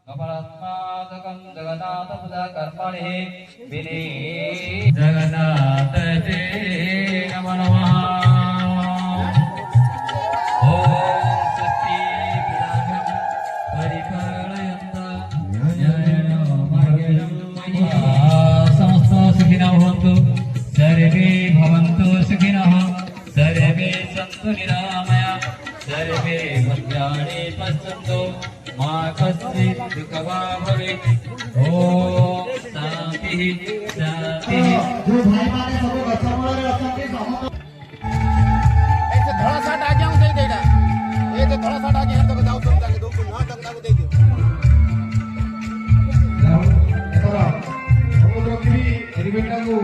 कपरस्मादकं जगन्नाथ पूजा कर्मणि विने जगन्नाथ ते नमो नमः। ओम स्वस्ति प्रजाभ्यं परिपालयन्तु न्यायेन मार्गेण समस्त सुखिनः भवन्तु सर्वे भवन्तु सुखिनः सर्वे सन्तु निरामया सर्वे भद्राणि पश्यन्तु मा कश्चित् दुःखवा भवेत्। ओम शान्तिः शान्तिः। जो भाई माने सब गछ मूଳରେ ଅଛନ୍ତି ସମସ୍ତ ए से धळा साट आगे हम दे देडा ए जे धळा साट आगे हम जाऊ तुम ताके दो ना ताके दे दियो ଏଥର ସମୁଦ୍ରକିରି ଏଲିଭେଟରକୁ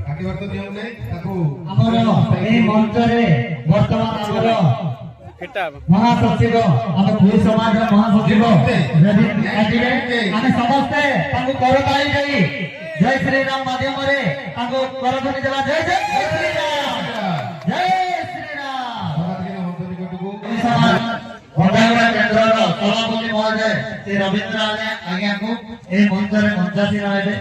କାଟିବାର ଦିଅ ନାହିଁ ତାକୁ ଆମର ଏହି ମଞ୍ଚରେ ବର୍ତ୍ତମାନ ଆମର महासचिव आम भू समाज महासचिव आम समस्ते करताली दे जय श्री राम माध्यम करध्वनि देवा जय जय श्री राम जय श्री राम। केन्द्र सभापति महोदय श्री रवींद्र आज्ञा को यह मंच मंचासीन हे।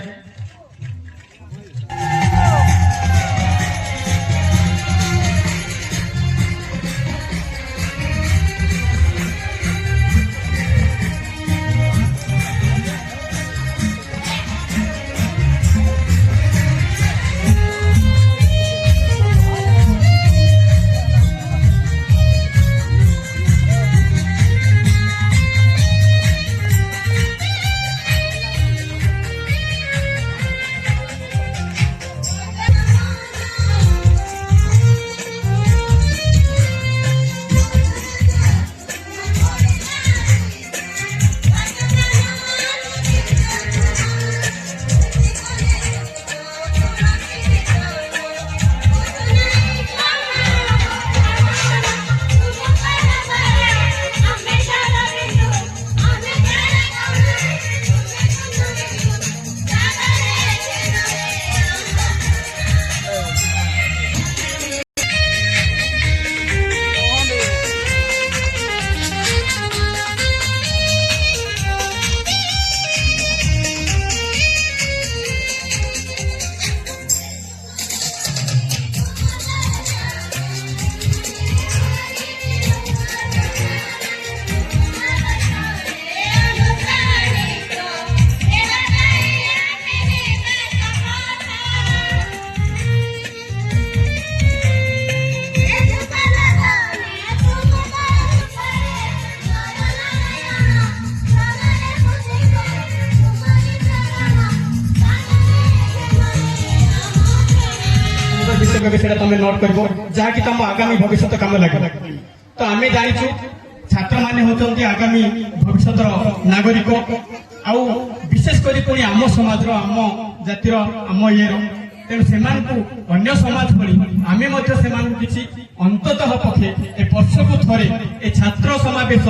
विषय तुम नोट कर जहाँकि तुम आगामी भविष्य काम लगे। तो आम जाचु छात्र मैंने होती आगामी भविष्य नागरिक आउ विशेषकर पुणी आम समाज आम जातिर आम ये तेणु से अन्य समाज भली आम किसी अंततः पक्षे ए वर्षक थे ए छात्र समावेश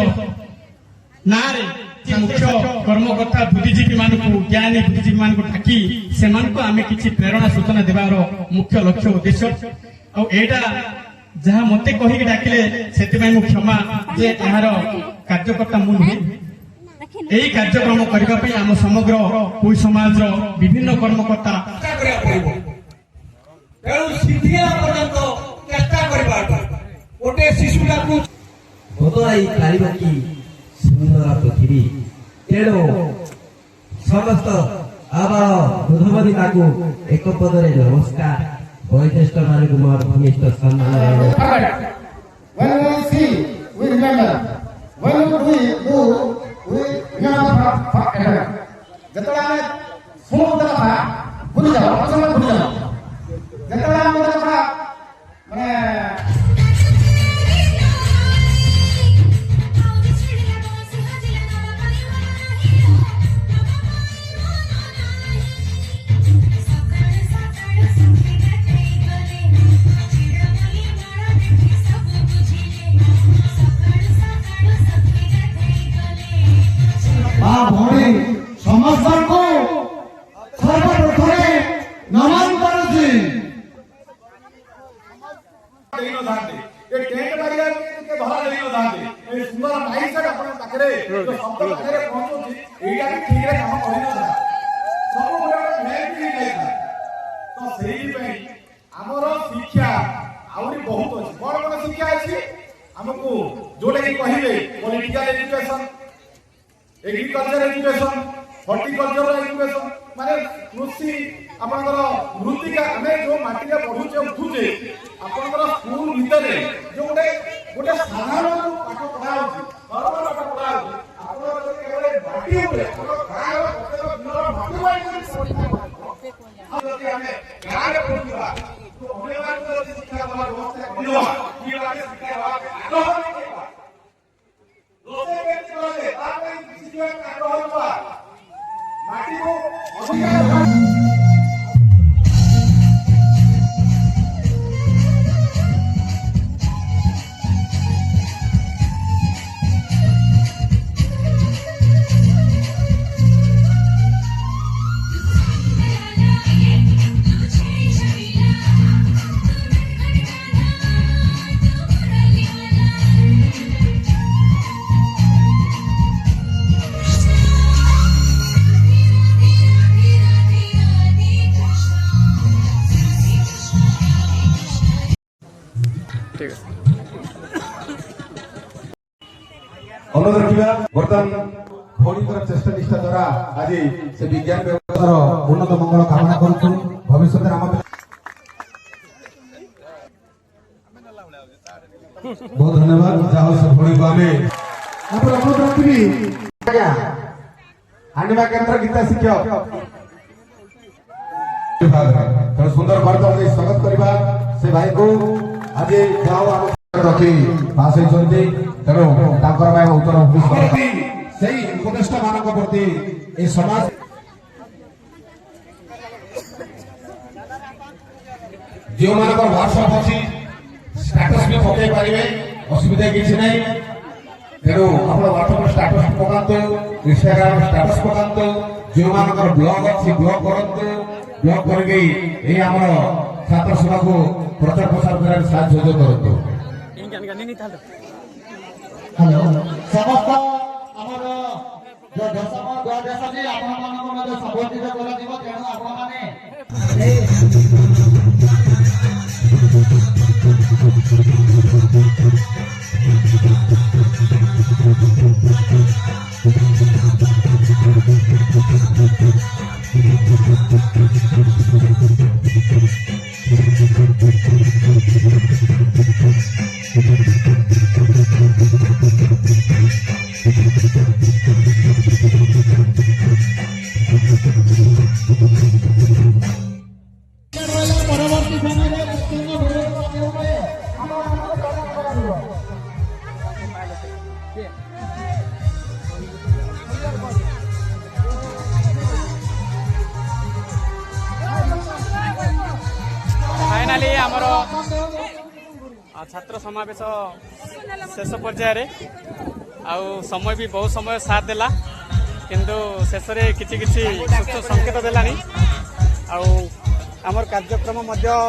ना मुख्य कर्मकर्ता बुद्धिजीवी मान ज्ञानी बुद्धिजीवी मान डाकी से आम किसी प्रेरणा सूचना देवार मुख्य लक्ष्य उद्देश्य आटा जहाँ मत कहीकि डाकिले से क्षमा जे यार कार्यकर्ता मु नुहे यही कार्यक्रम करने आम समग्र कोई समाज विभिन्न कर्मकर्ता गोटे शिशुटा बदलाई पारिबा कि सुंदर पृथ्वी तेणु समस्त आबाल बुधबदी एक पदरे नमस्कार वयोज्येष्ठ मानक मोर घनिष्ठ सम्मान when we see we remember when we do we remember forever जतला में समुद्र था भूल जाओ असमय भूल जाओ जतला में था माने भौणी समस्त को सर्वप्रथमे नमन करुछि। ପାଖରେ ପହଞ୍ଚୁଛି ଏଇଟା ବି ଠିକରେ କାମ କରିନଥାଏ ସବୁ ଗୋଟେ ଲେଟ୍ ହେଇଯାଇଥାଏ ତ ସେଇଥିପାଇଁ ଆମର ଶିକ୍ଷା ଆହୁରି ବହୁତ ଅଛି କଣ କଣ ଶିକ୍ଷା ଅଛି ଆମକୁ ଯୋଉଟା କି କହିଲେ political education agriculture education horticulture education माने कृषि आपनकर मृत्तिका हमें जो माटी रे पढुचे उठुचे आपनकर स्कूल भीतर जो गोटे साधारण पाठ पढ़ा होची नॉर्मल पाठ पढ़ा होची आपनकर केवल माटी रे गाँव प्रत्येक दिनर माटी हम हमें गाँव रे पढुवा तो अनिवार्य शिक्षा देवा व्यवस्था करवा की बात शिक्षा देवा आग्रह नहीं करवा रोसे केति करले तापे शिक्षा आग्रह होवा माटी को अधिकार अनुरोध रखा बर्तमान भौणीकर चेष्टा निष्ठा द्वारा आज से विज्ञान व्यवस्था उन्नत मंगल कामना करूँ भविष्य में बहुत धन्यवाद जाओ सब भौणी को आम अनुरोध रखी आनिमा केन्द्र गीता शिक्षक तेणु सुंदर वार्ता स्वागत करवा से भाई को आज जाओ रखी पास होती तेणु उत्तर से उपदेष्टा मान प्रति समाज जो मान व्हाट्सअप अच्छी स्टाटस भी पकई पारे असुविधा किसी ना तेणु आप व्हाट्सअप स्टाटस पकातु इंस्टाग्राम स्टाटस पकातु जो मान ब्लॉग अच्छी ब्लॉग करूँ ब्लॉग करके छात्र सभा को प्रचार प्रसार कर साहय करूँ हेलो समस्त हमर जो दशम द्वादश जी आपण मानको मध्ये संबोधित कराजिव तेणु आपण माने परवर्ती समय में फाइनाली आमर छात्र समावेश शेष पर्यायर आउ समय भी बहुत समय साथ देला किंतु शेष में किसी सूक्ष्म संकेत देलानी आमर कार्यक्रम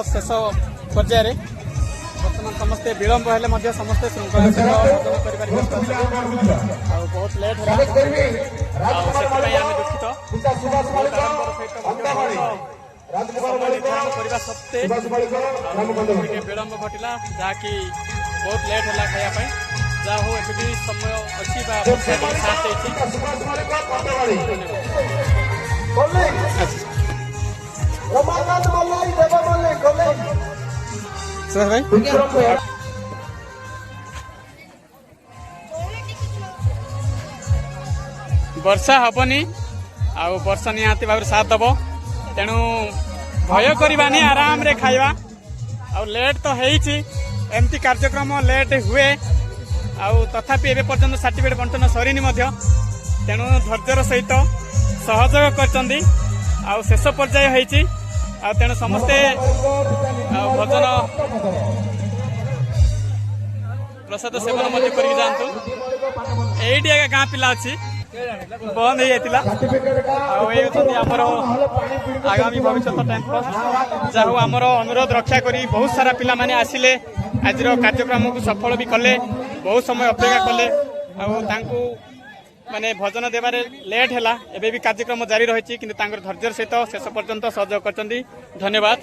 शेष पर्यायर बर्तमान समस्ते विलंब हेले समस्ते श्रृंखला बहुत लेट है दुखित बहुत आडंबर सहित करने सत्ते विलंब घटला जहाँकि बहुत लेट है खायापी जहाँ हो एबी समय अच्छी वर्षा हेनी आ वर्षा निहाती भाव साथ दब तेणु भय करवानी आराम रे खाइबा आ लेट तो एमती कार्यक्रम लेट हुए आउ तथापि एबे पर्यंत सर्टिफिकेट बंटन सरीनी तेणु धैर्यर सहित सहयोग करचंदी आ शेष पर्याय होईची आ तेणु समस्ते भजन प्रसाद सेवन मध्य करके जातु एटी आगे गाँ पिला अच्छी बंद होमर आगामी भविष्य 10th जहाँ आमर अनुरोध रक्षा करी बहुत सारा पिला माने आसिले आज कार्यक्रम को सफल भी कले बहुत समय अपेक्षा कले माने भजन देवारे लेट है एबे भी कार्यक्रम जारी रही कि धैर्य सहित शेष पर्यंत सहयोग कर धन्यवाद।